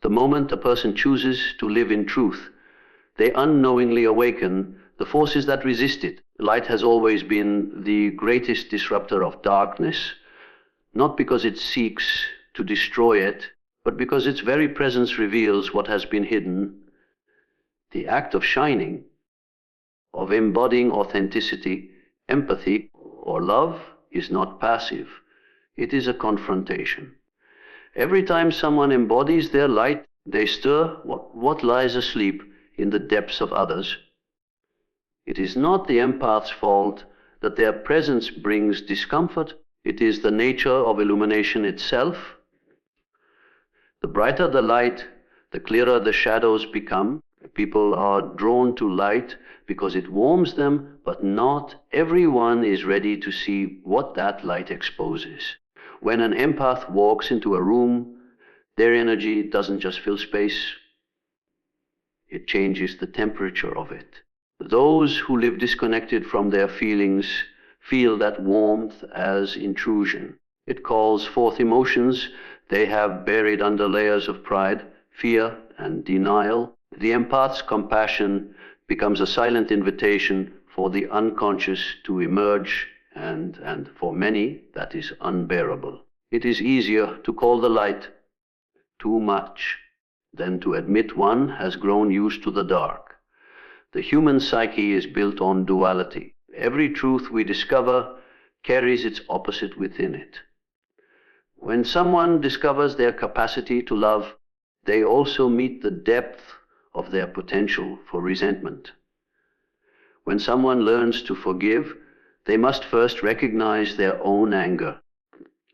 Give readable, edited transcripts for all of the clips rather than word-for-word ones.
The moment a person chooses to live in truth, they unknowingly awaken the forces that resist it. Light has always been the greatest disruptor of darkness, not because it seeks to destroy it, but because its very presence reveals what has been hidden. The act of shining, of embodying authenticity, empathy, or love is not passive. It is a confrontation. Every time someone embodies their light, they stir what lies asleep in the depths of others. It is not the empath's fault that their presence brings discomfort. It is the nature of illumination itself. The brighter the light, the clearer the shadows become. People are drawn to light because it warms them, but not everyone is ready to see what that light exposes. When an empath walks into a room, their energy doesn't just fill space, it changes the temperature of it. Those who live disconnected from their feelings feel that warmth as intrusion. It calls forth emotions they have buried under layers of pride, fear, and denial. The empath's compassion becomes a silent invitation for the unconscious to emerge, and for many, that is unbearable. It is easier to call the light too much than to admit one has grown used to the dark. The human psyche is built on duality. Every truth we discover carries its opposite within it. When someone discovers their capacity to love, they also meet the depth of their potential for resentment. When someone learns to forgive, they must first recognize their own anger.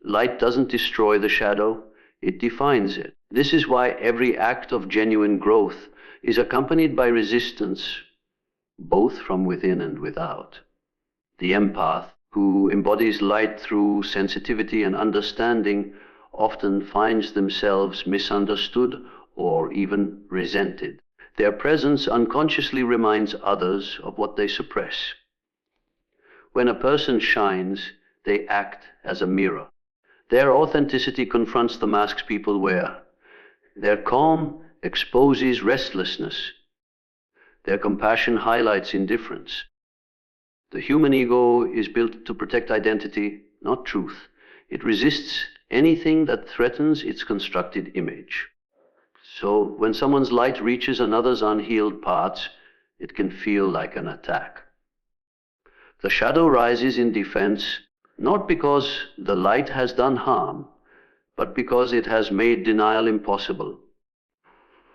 Light doesn't destroy the shadow, it defines it. This is why every act of genuine growth is accompanied by resistance, both from within and without. The empath, who embodies light through sensitivity and understanding, often finds themselves misunderstood or even resented. Their presence unconsciously reminds others of what they suppress. When a person shines, they act as a mirror. Their authenticity confronts the masks people wear. Their calm exposes restlessness. Their compassion highlights indifference. The human ego is built to protect identity, not truth. It resists anything that threatens its constructed image. So when someone's light reaches another's unhealed parts, it can feel like an attack. The shadow rises in defense, not because the light has done harm, but because it has made denial impossible.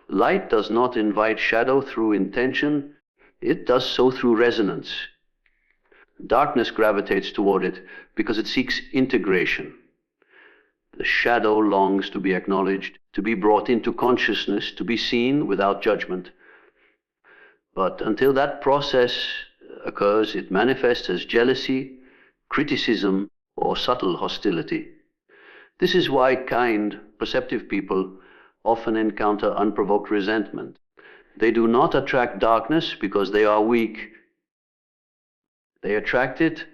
Light does not invite shadow through intention, it does so through resonance. Darkness gravitates toward it because it seeks integration. The shadow longs to be acknowledged, to be brought into consciousness, to be seen without judgment. But until that process occurs, it manifests as jealousy, criticism, or subtle hostility. This is why kind, perceptive people often encounter unprovoked resentment. They do not attract darkness because they are weak. They attract it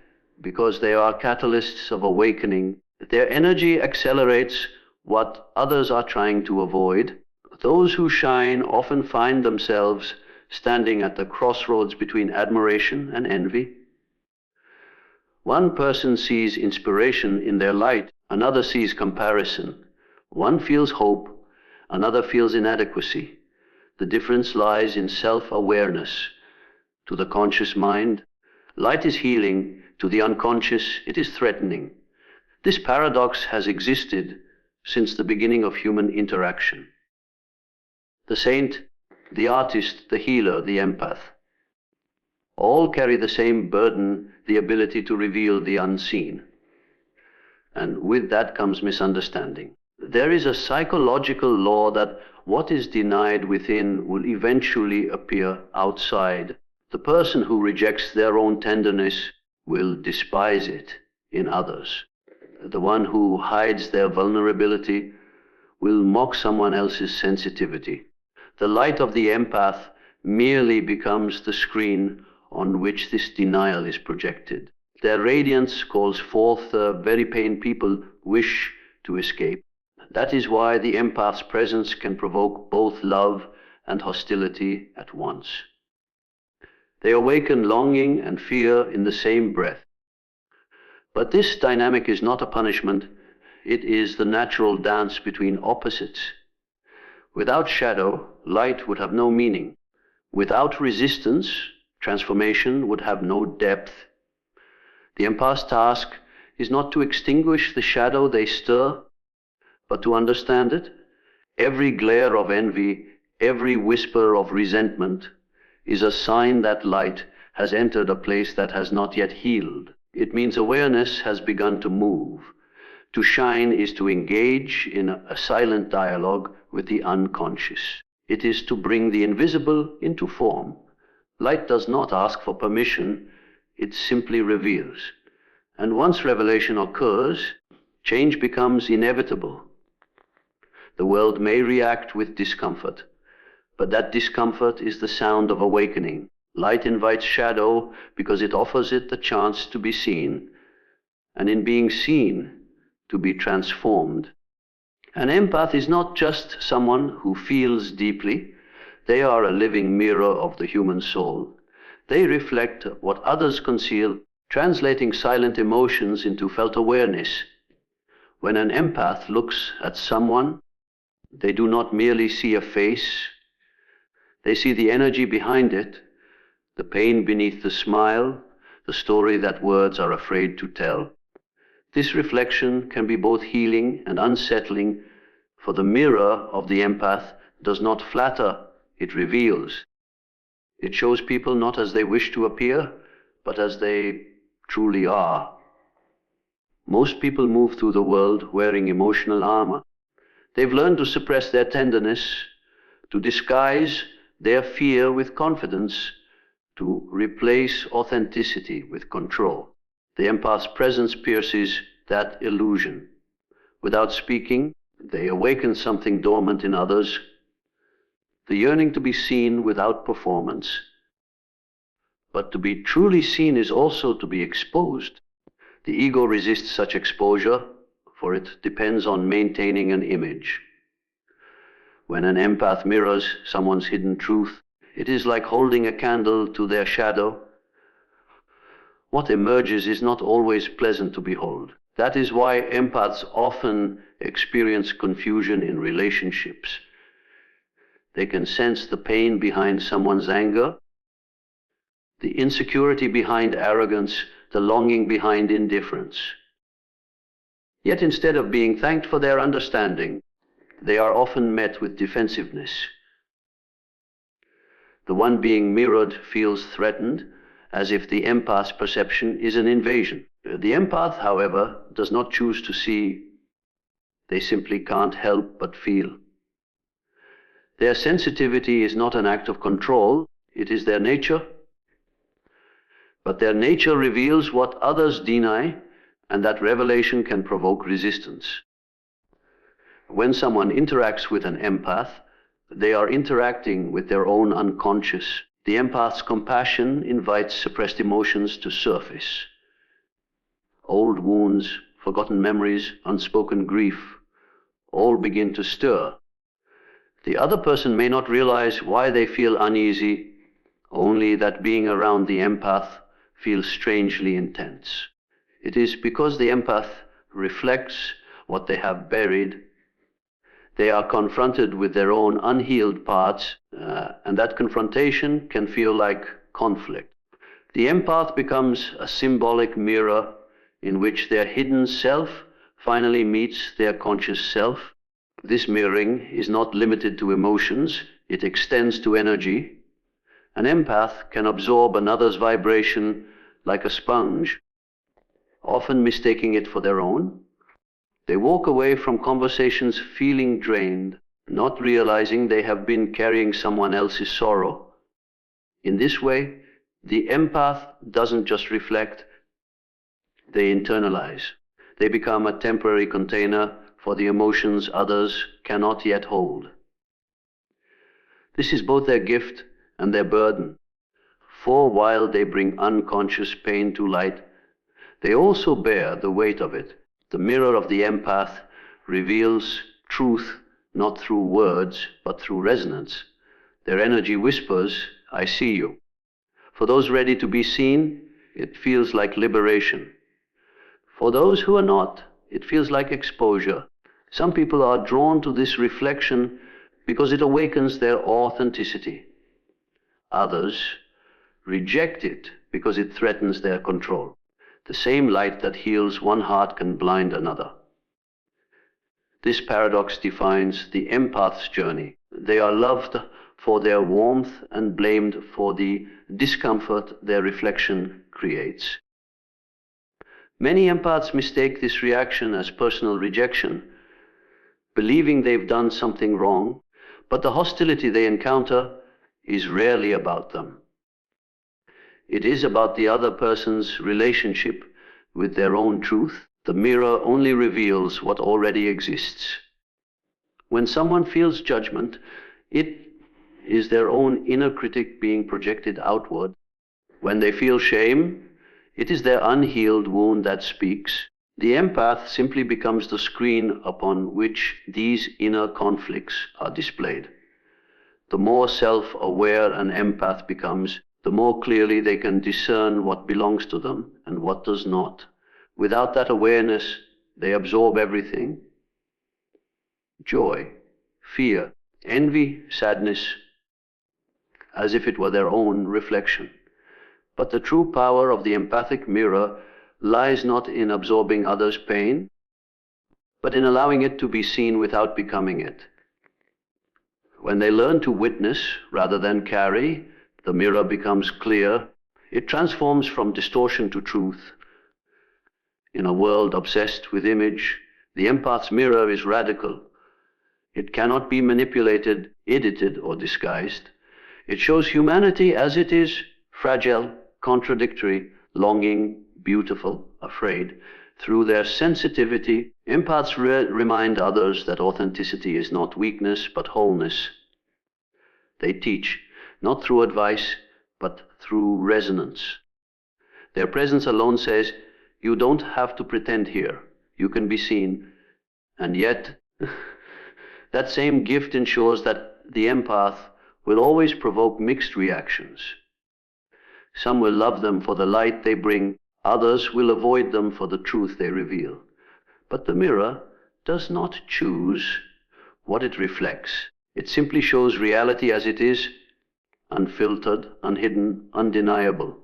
because they are catalysts of awakening. Their energy accelerates what others are trying to avoid. Those who shine often find themselves standing at the crossroads between admiration and envy. One person sees inspiration in their light, another sees comparison. One feels hope, another feels inadequacy. The difference lies in self-awareness. To the conscious mind, light is healing. To the unconscious, it is threatening. This paradox has existed since the beginning of human interaction. The saint, the artist, the healer, the empath, all carry the same burden, the ability to reveal the unseen. And with that comes misunderstanding. There is a psychological law that what is denied within will eventually appear outside. The person who rejects their own tenderness will despise it in others. The one who hides their vulnerability will mock someone else's sensitivity. The light of the empath merely becomes the screen on which this denial is projected. Their radiance calls forth very pain people wish to escape. That is why the empath's presence can provoke both love and hostility at once. They awaken longing and fear in the same breath. But this dynamic is not a punishment, it is the natural dance between opposites. Without shadow, light would have no meaning. Without resistance, transformation would have no depth. The empath's task is not to extinguish the shadow they stir, but to understand it. Every glare of envy, every whisper of resentment is a sign that light has entered a place that has not yet healed. It means awareness has begun to move. To shine is to engage in a silent dialogue with the unconscious. It is to bring the invisible into form. Light does not ask for permission, it simply reveals. And once revelation occurs, change becomes inevitable. The world may react with discomfort, but that discomfort is the sound of awakening. Light invites shadow because it offers it the chance to be seen, and in being seen, to be transformed. An empath is not just someone who feels deeply. They are a living mirror of the human soul. They reflect what others conceal, translating silent emotions into felt awareness. When an empath looks at someone, they do not merely see a face, they see the energy behind it, the pain beneath the smile, the story that words are afraid to tell. This reflection can be both healing and unsettling, for the mirror of the empath does not flatter, it reveals. It shows people not as they wish to appear, but as they truly are. Most people move through the world wearing emotional armor. They've learned to suppress their tenderness, to disguise their fear with confidence, to replace authenticity with control. The empath's presence pierces that illusion. Without speaking, they awaken something dormant in others, the yearning to be seen without performance. But to be truly seen is also to be exposed. The ego resists such exposure, for it depends on maintaining an image. When an empath mirrors someone's hidden truth, it is like holding a candle to their shadow. What emerges is not always pleasant to behold. That is why empaths often experience confusion in relationships. They can sense the pain behind someone's anger, the insecurity behind arrogance, the longing behind indifference. Yet instead of being thanked for their understanding, they are often met with defensiveness. The one being mirrored feels threatened, as if the empath's perception is an invasion. The empath, however, does not choose to see. They simply can't help but feel. Their sensitivity is not an act of control, it is their nature. But their nature reveals what others deny, and that revelation can provoke resistance. When someone interacts with an empath, they are interacting with their own unconscious. The empath's compassion invites suppressed emotions to surface. Old wounds, forgotten memories, unspoken grief, all begin to stir. The other person may not realize why they feel uneasy, only that being around the empath feels strangely intense. It is because the empath reflects what they have buried. They are confronted with their own unhealed parts, and that confrontation can feel like conflict. The empath becomes a symbolic mirror in which their hidden self finally meets their conscious self. This mirroring is not limited to emotions, it extends to energy. An empath can absorb another's vibration like a sponge, often mistaking it for their own. They walk away from conversations feeling drained, not realizing they have been carrying someone else's sorrow. In this way, the empath doesn't just reflect, they internalize. They become a temporary container for the emotions others cannot yet hold. This is both their gift and their burden, for while they bring unconscious pain to light, they also bear the weight of it. The mirror of the empath reveals truth not through words, but through resonance. Their energy whispers, "I see you." For those ready to be seen, it feels like liberation. For those who are not, it feels like exposure. Some people are drawn to this reflection because it awakens their authenticity. Others reject it because it threatens their control. The same light that heals one heart can blind another. This paradox defines the empath's journey. They are loved for their warmth and blamed for the discomfort their reflection creates. Many empaths mistake this reaction as personal rejection, believing they've done something wrong, but the hostility they encounter is rarely about them. It is about the other person's relationship with their own truth. The mirror only reveals what already exists. When someone feels judgment, it is their own inner critic being projected outward. When they feel shame, it is their unhealed wound that speaks. The empath simply becomes the screen upon which these inner conflicts are displayed. The more self-aware an empath becomes, the more clearly they can discern what belongs to them and what does not. Without that awareness, they absorb everything: joy, fear, envy, sadness, as if it were their own reflection. But the true power of the empathic mirror lies not in absorbing others' pain, but in allowing it to be seen without becoming it. When they learn to witness rather than carry, the mirror becomes clear. It transforms from distortion to truth. In a world obsessed with image, the empath's mirror is radical. It cannot be manipulated, edited, or disguised. It shows humanity as it is: fragile, contradictory, longing, beautiful, afraid. Through their sensitivity, empaths remind others that authenticity is not weakness, but wholeness. They teach, not through advice, but through resonance. Their presence alone says, "You don't have to pretend here. You can be seen." And yet, that same gift ensures that the empath will always provoke mixed reactions. Some will love them for the light they bring. Others will avoid them for the truth they reveal. But the mirror does not choose what it reflects. It simply shows reality as it is, unfiltered, unhidden, undeniable.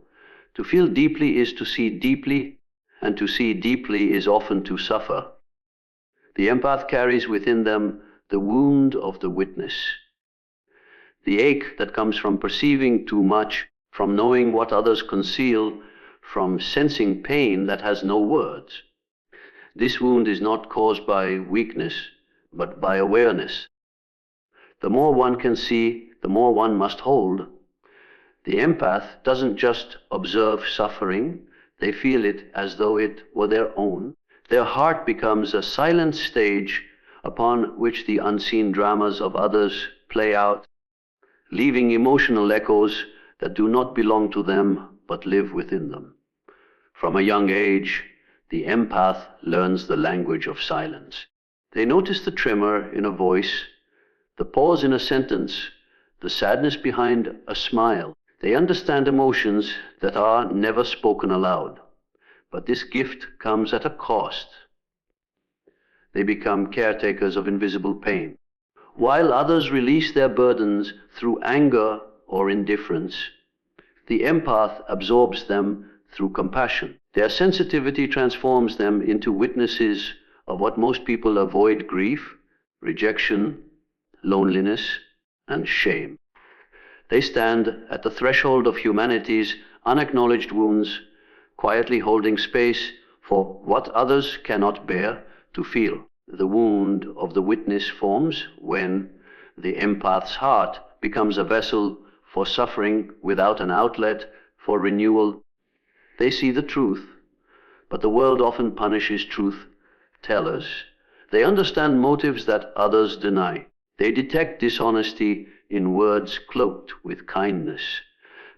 To feel deeply is to see deeply, and to see deeply is often to suffer. The empath carries within them the wound of the witness, the ache that comes from perceiving too much, from knowing what others conceal, from sensing pain that has no words. This wound is not caused by weakness, but by awareness. The more one can see, the more one must hold. The empath doesn't just observe suffering, they feel it as though it were their own. Their heart becomes a silent stage upon which the unseen dramas of others play out, leaving emotional echoes that do not belong to them but live within them. From a young age, the empath learns the language of silence. They notice the tremor in a voice, the pause in a sentence, the sadness behind a smile. They understand emotions that are never spoken aloud. But this gift comes at a cost. They become caretakers of invisible pain. While others release their burdens through anger or indifference, the empath absorbs them through compassion. Their sensitivity transforms them into witnesses of what most people avoid: grief, rejection, loneliness, and shame. They stand at the threshold of humanity's unacknowledged wounds, quietly holding space for what others cannot bear to feel. The wound of the witness forms when the empath's heart becomes a vessel for suffering without an outlet, for renewal. They see the truth, but the world often punishes truth tellers. They understand motives that others deny. They detect dishonesty in words cloaked with kindness.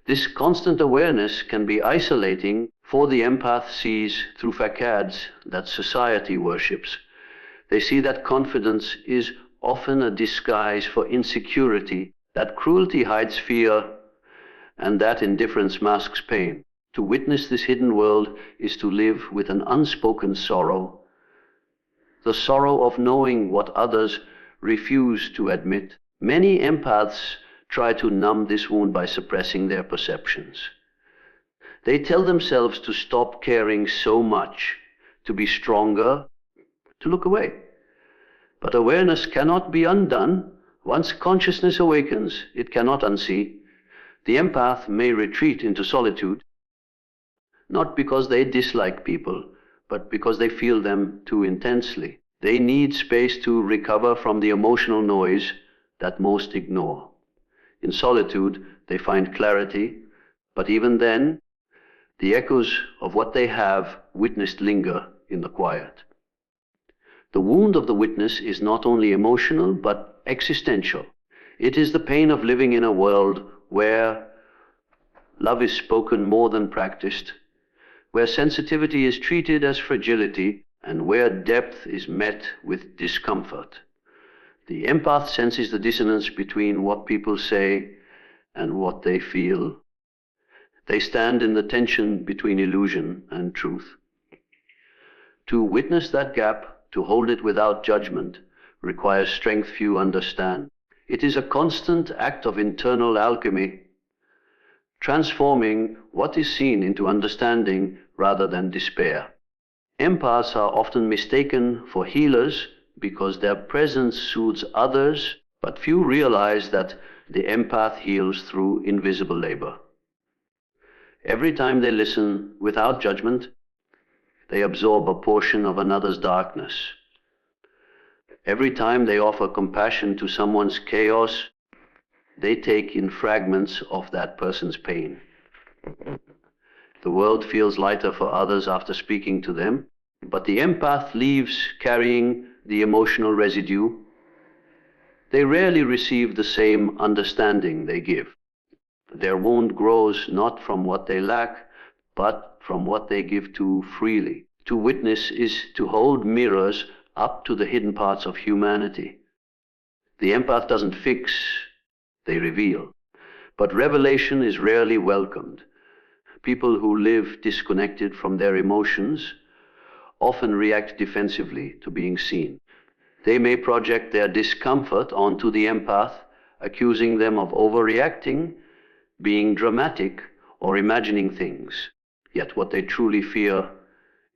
This constant awareness can be isolating, for the empath sees through facades that society worships. They see that confidence is often a disguise for insecurity, that cruelty hides fear, and that indifference masks pain. To witness this hidden world is to live with an unspoken sorrow, the sorrow of knowing what others refuse to admit. Many empaths try to numb this wound by suppressing their perceptions. They tell themselves to stop caring so much, to be stronger, to look away. But awareness cannot be undone. Once consciousness awakens, it cannot unsee. The empath may retreat into solitude, not because they dislike people, but because they feel them too intensely. They need space to recover from the emotional noise that most ignore. In solitude, they find clarity, but even then, the echoes of what they have witnessed linger in the quiet. The wound of the witness is not only emotional, but existential. It is the pain of living in a world where love is spoken more than practiced, where sensitivity is treated as fragility, and where depth is met with discomfort. The empath senses the dissonance between what people say and what they feel. They stand in the tension between illusion and truth. To witness that gap, to hold it without judgment, requires strength few understand. It is a constant act of internal alchemy, transforming what is seen into understanding rather than despair. Empaths are often mistaken for healers because their presence soothes others, but few realize that the empath heals through invisible labor. Every time they listen without judgment, they absorb a portion of another's darkness. Every time they offer compassion to someone's chaos, they take in fragments of that person's pain. The world feels lighter for others after speaking to them, but the empath leaves carrying the emotional residue. They rarely receive the same understanding they give. Their wound grows not from what they lack, but from what they give to freely. To witness is to hold mirrors up to the hidden parts of humanity. The empath doesn't fix, they reveal. But revelation is rarely welcomed. People who live disconnected from their emotions often react defensively to being seen. They may project their discomfort onto the empath, accusing them of overreacting, being dramatic, or imagining things. Yet what they truly fear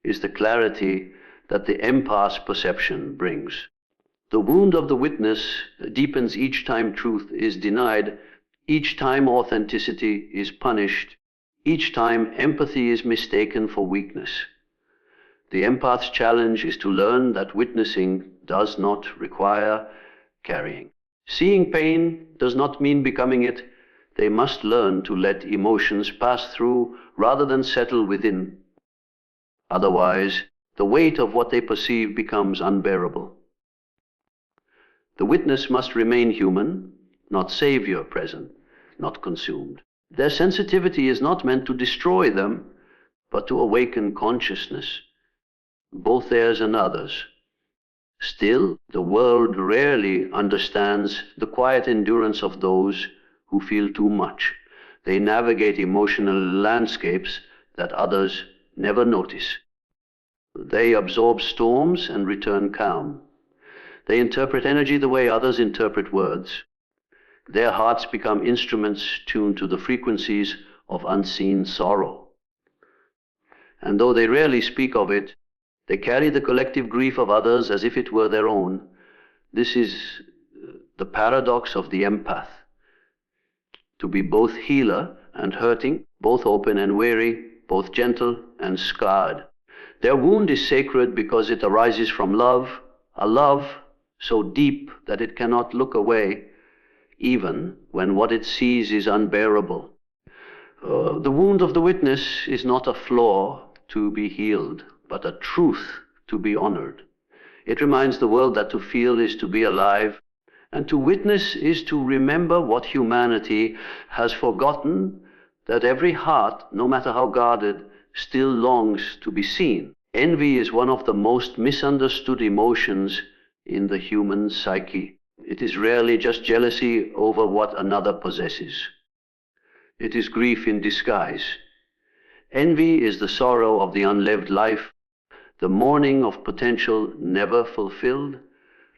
is the clarity that the empath's perception brings. The wound of the witness deepens each time truth is denied, each time authenticity is punished, each time empathy is mistaken for weakness. The empath's challenge is to learn that witnessing does not require carrying. Seeing pain does not mean becoming it. They must learn to let emotions pass through rather than settle within. Otherwise, the weight of what they perceive becomes unbearable. The witness must remain human, not savior present, not consumed. Their sensitivity is not meant to destroy them, but to awaken consciousness, both theirs and others. Still, the world rarely understands the quiet endurance of those who feel too much. They navigate emotional landscapes that others never notice. They absorb storms and return calm. They interpret energy the way others interpret words. Their hearts become instruments tuned to the frequencies of unseen sorrow. And though they rarely speak of it, they carry the collective grief of others as if it were their own. This is the paradox of the empath. To be both healer and hurting, both open and weary, both gentle and scarred. Their wound is sacred because it arises from love, a love so deep that it cannot look away, even when what it sees is unbearable. The wound of the witness is not a flaw to be healed, but a truth to be honored. It reminds the world that to feel is to be alive, and to witness is to remember what humanity has forgotten, that every heart, no matter how guarded, still longs to be seen. Envy is one of the most misunderstood emotions in the human psyche. It is rarely just jealousy over what another possesses. It is grief in disguise. Envy is the sorrow of the unlived life, the mourning of potential never fulfilled,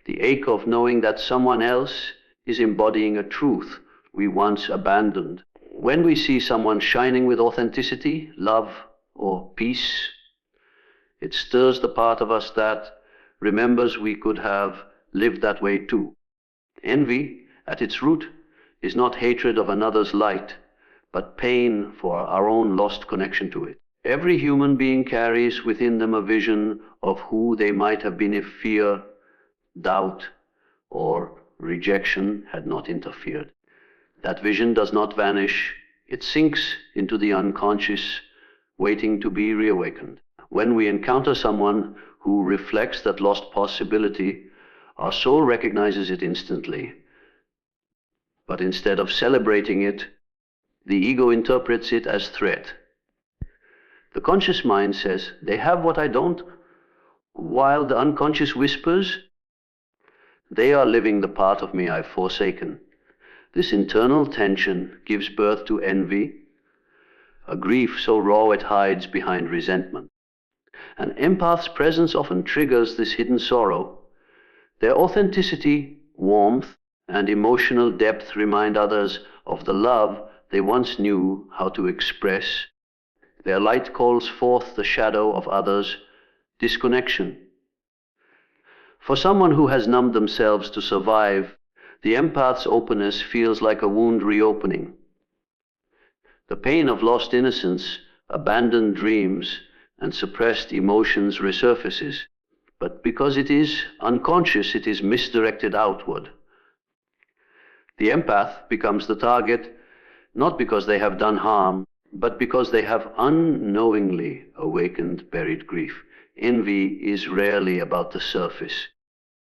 the ache of knowing that someone else is embodying a truth we once abandoned. When we see someone shining with authenticity, love, or peace, it stirs the part of us that remembers we could have lived that way too. Envy, at its root, is not hatred of another's light, but pain for our own lost connection to it. Every human being carries within them a vision of who they might have been if fear, doubt, or rejection had not interfered. That vision does not vanish. It sinks into the unconscious, waiting to be reawakened. When we encounter someone who reflects that lost possibility, our soul recognizes it instantly. But instead of celebrating it, the ego interprets it as threat. The conscious mind says, they have what I don't, while the unconscious whispers, they are living the part of me I've forsaken. This internal tension gives birth to envy, a grief so raw it hides behind resentment. An empath's presence often triggers this hidden sorrow. Their authenticity, warmth, and emotional depth remind others of the love they once knew how to express. Their light calls forth the shadow of others' disconnection. For someone who has numbed themselves to survive, the empath's openness feels like a wound reopening. The pain of lost innocence, abandoned dreams, and suppressed emotions resurfaces. But because it is unconscious, it is misdirected outward. The empath becomes the target, not because they have done harm, but because they have unknowingly awakened buried grief. Envy is rarely about the surface.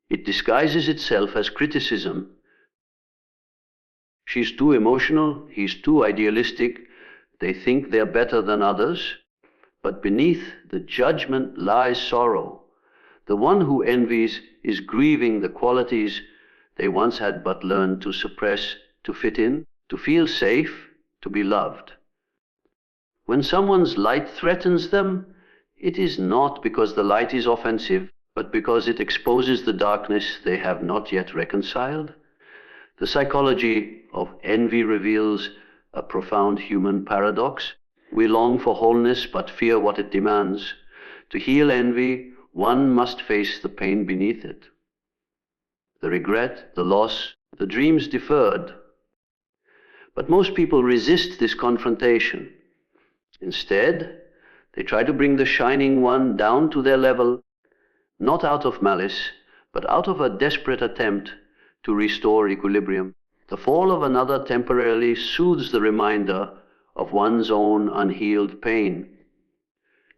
It disguises itself as criticism. She's too emotional, he's too idealistic, they think they're better than others, but beneath the judgment lies sorrow. The one who envies is grieving the qualities they once had but learned to suppress, to fit in, to feel safe, to be loved. When someone's light threatens them, it is not because the light is offensive, but because it exposes the darkness they have not yet reconciled. The psychology of envy reveals a profound human paradox. We long for wholeness but fear what it demands. To heal envy, one must face the pain beneath it. The regret, the loss, the dreams deferred. But most people resist this confrontation. Instead, they try to bring the shining one down to their level, not out of malice, but out of a desperate attempt to restore equilibrium. The fall of another temporarily soothes the reminder of one's own unhealed pain.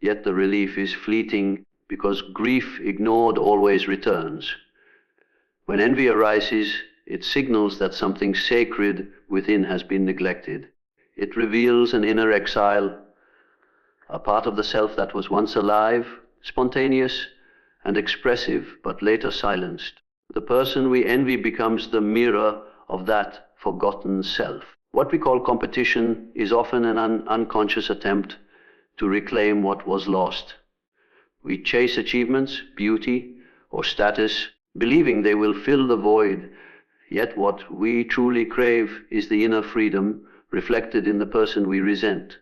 Yet the relief is fleeting because grief ignored always returns. When envy arises, it signals that something sacred within has been neglected. It reveals an inner exile, a part of the self that was once alive, spontaneous, and expressive, but later silenced. The person we envy becomes the mirror of that forgotten self. What we call competition is often an unconscious attempt to reclaim what was lost. We chase achievements, beauty, or status, believing they will fill the void. Yet what we truly crave is the inner freedom reflected in the person we resent.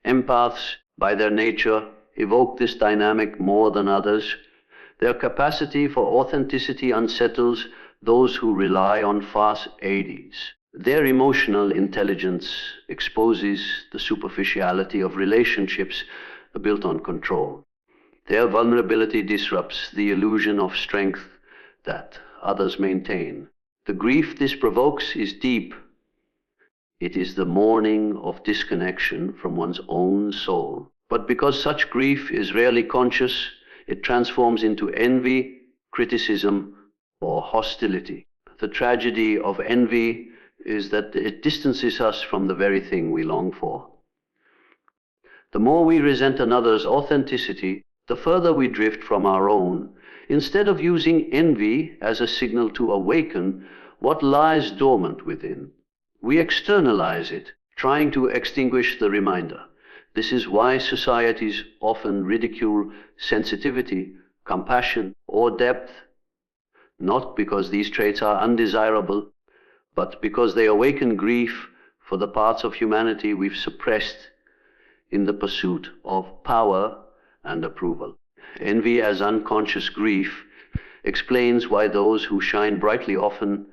Empaths, by their nature, evoke this dynamic more than others. Their capacity for authenticity unsettles those who rely on fast aids. Their emotional intelligence exposes the superficiality of relationships built on control. Their vulnerability disrupts the illusion of strength that others maintain. The grief this provokes is deep. It is the mourning of disconnection from one's own soul. But because such grief is rarely conscious, it transforms into envy, criticism, or hostility. The tragedy of envy is that it distances us from the very thing we long for. The more we resent another's authenticity, the further we drift from our own. Instead of using envy as a signal to awaken what lies dormant within, we externalize it, trying to extinguish the reminder. This is why societies often ridicule sensitivity, compassion, or depth, not because these traits are undesirable, but because they awaken grief for the parts of humanity we've suppressed in the pursuit of power and approval. Envy as unconscious grief explains why those who shine brightly often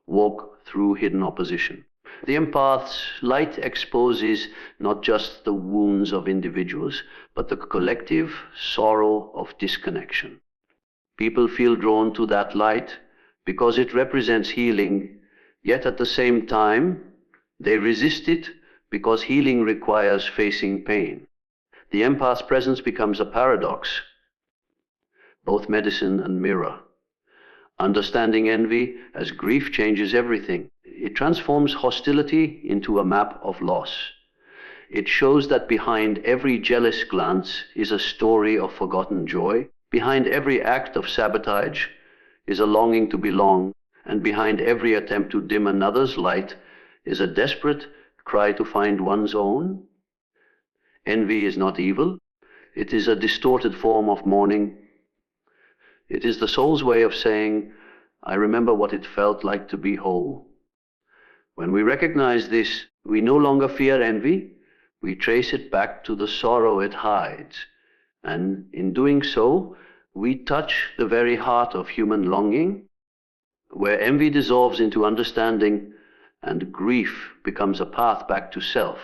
walk through hidden opposition. The empath's light exposes not just the wounds of individuals, but the collective sorrow of disconnection. People feel drawn to that light because it represents healing, yet at the same time, they resist it because healing requires facing pain. The empath's presence becomes a paradox, both medicine and mirror. Understanding envy as grief changes everything. It transforms hostility into a map of loss. It shows that behind every jealous glance is a story of forgotten joy. Behind every act of sabotage is a longing to belong, and behind every attempt to dim another's light is a desperate cry to find one's own. Envy is not evil. It is a distorted form of mourning. It is the soul's way of saying, I remember what it felt like to be whole. When we recognize this, we no longer fear envy. We trace it back to the sorrow it hides. And in doing so, we touch the very heart of human longing, where envy dissolves into understanding and grief becomes a path back to self.